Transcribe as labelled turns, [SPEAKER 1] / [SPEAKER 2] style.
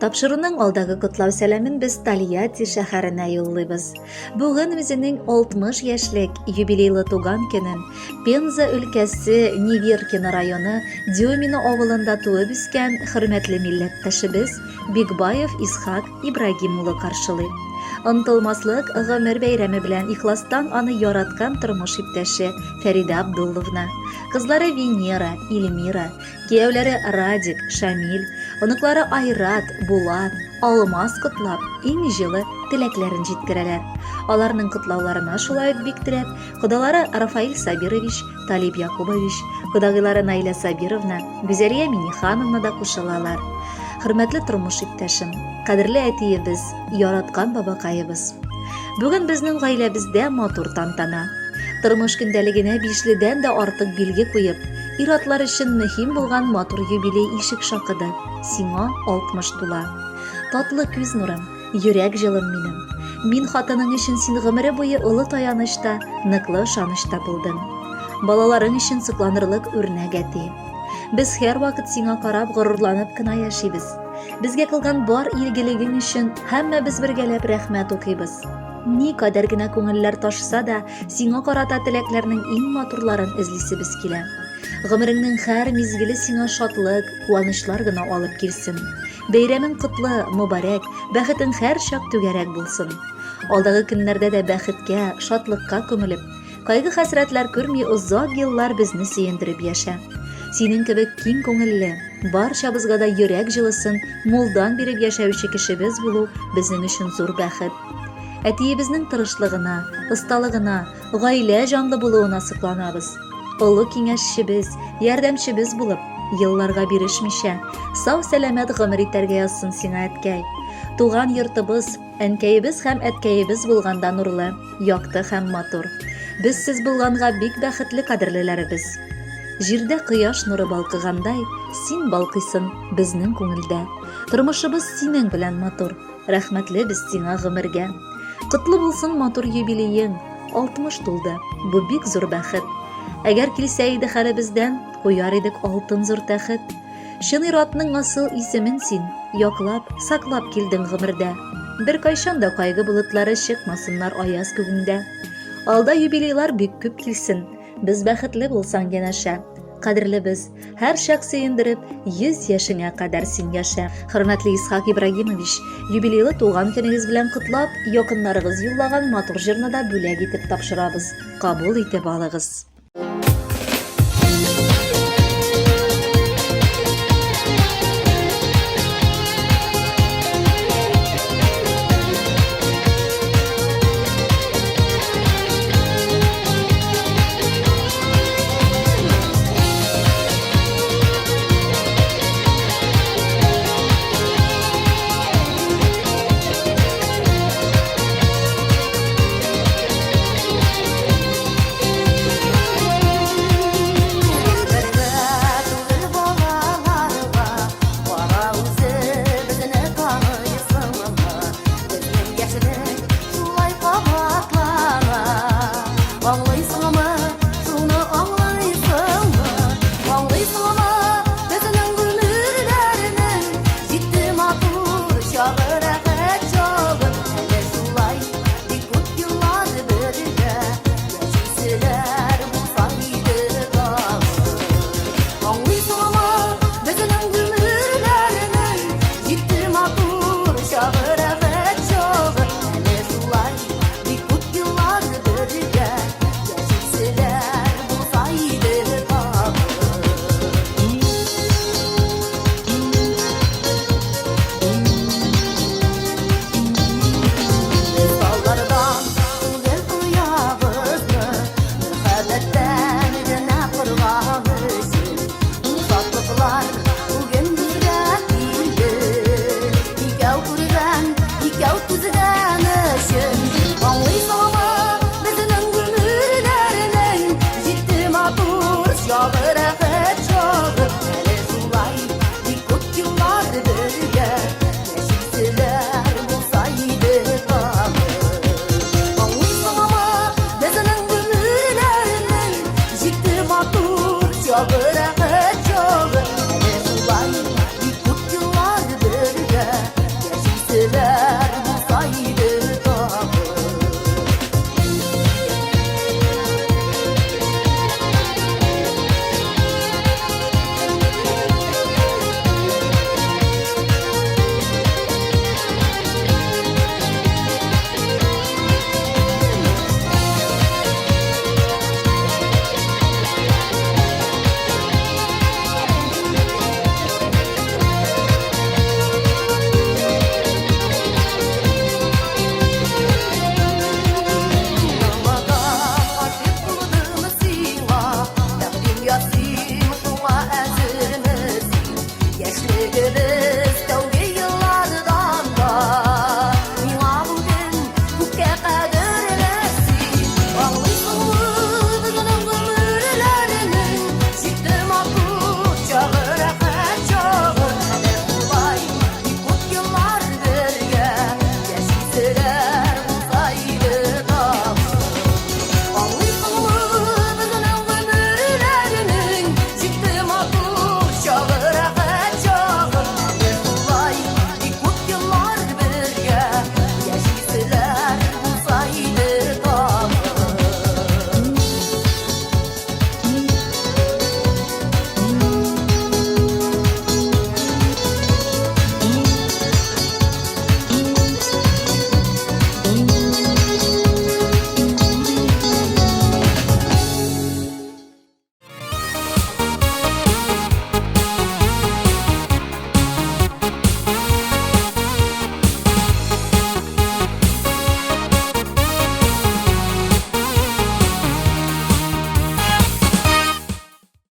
[SPEAKER 1] Тапшыруның алдагы котлау сәламен без Тольятти шәһәренә юллыйбыз. Бүген үзенең 60 яшьлек юбилейлы туган көнен Пенза өлкәсе Неверкино районы Дюмино авылында туып үскән хөрмәтле милләттәшебез Бикбаев Исхак Ибрагим улы каршылый. Онытылмаслык гомер бәйрәме белән ихластан аны яраткан тормыш иптәше Фәридә Абдулловна, кызлары Венера, Ильмира, кияүләре Радик, Шамил, оныклары Айрат, Булат, Алмаз котлап, иң җылы теләкләрен җиткерәләр. Аларның котлауларына шулай ук бик теләп, кодалары Рафаил Сабирович, Талиб Якубович, кодагыйлары Наиля Сабировна, Гүзәлия Минихановна да кушылалар. Хөрмәтле тормыш иптәшем, кадерле әтиебез, яраткан бабакаебыз. Бүген безнең гаиләбездә матур тантана. Тормыш көндәлегенә 5-дән дә артык билге куеп, ир-атлар өчен мөһим булган матур юбилей ишек шакыды. Сиңа 60 тула. Татлы күз нурым, йөрәк җылым минем. Мин хатының өчен син гомере буе олы таянышта, ныклы ышанышта булдың. Балаларың өчен сокланырлык үрнәк әти. Без һәр вакыт сиңа карап горурланып кына яшибез. Безгә кылган бар илгелегең өчен һәммәбез бергәләп рәхмәт укыйбыз. Ни кадәр генә күңелләр ташса да, сиңа карата теләкләрнең иң матурларын эзлисебез килә. Гомереңнең һәр мизгеле сиңа шатлык, куанычлар гына алып килсен. Бәйрәмең котлы, мөбарәк, бәхетең һәр чак түгәрәк булсын. Алдагы көннәрдә дә бәхеткә, шатлыкка күмелеп, кайгы-хәсрәтләр күрми озак еллар безне сөендереп яшә. Синең кебек киң күңелле, барчабызга да йөрәк җылысын мулдан биреп яшәүче кешебез булу безнең өчен зур бәхет. Әтиебезнең тырышлыгына, осталыгына, гаилә җанлы булуына сокланабыз. Олы киңәшчебез, ярдәмчебез булып, елларга бирешмичә, сау-сәламәт гомер итәргә язсын сиңа әткәй. Туган йортыбыз, әнкәебез һәм әткәебез булганда нурлы, якты һәм матур. Без сез булганга бик бәхетле кадерлеләребез. Җирдә кояш нуры балкыгандай, син балкыйсың безнең күңелдә. Тормышыбыз синең белән матур. Рәхмәтле без сиңа гомергә. Котлы булсын матур юбилеең. 60 тулды. Бу бик зур бәхет. Әгәр килсә иде хәлебездән, куяр идек алтын зур тәхет. Чын ир-атның асыл исемен син яклап, саклап килдең гомердә. Бер кайчан да кайгы булытлары чыкмасыннар аяз күгендә. Алда юбилейлар бик күп килсен. Без бәхетле булсаң янәшә. Кадерле без, һәр чак сөендереп, 100 яшеңә кадәр син яшә. Хөрмәтле Исхак Ибрагимович, юбилейлы туган көнегез белән котлап, якыннарыгыз юллаган матур җырны да бүләк итеп тапшырабыз. Кабул итеп алыгыз.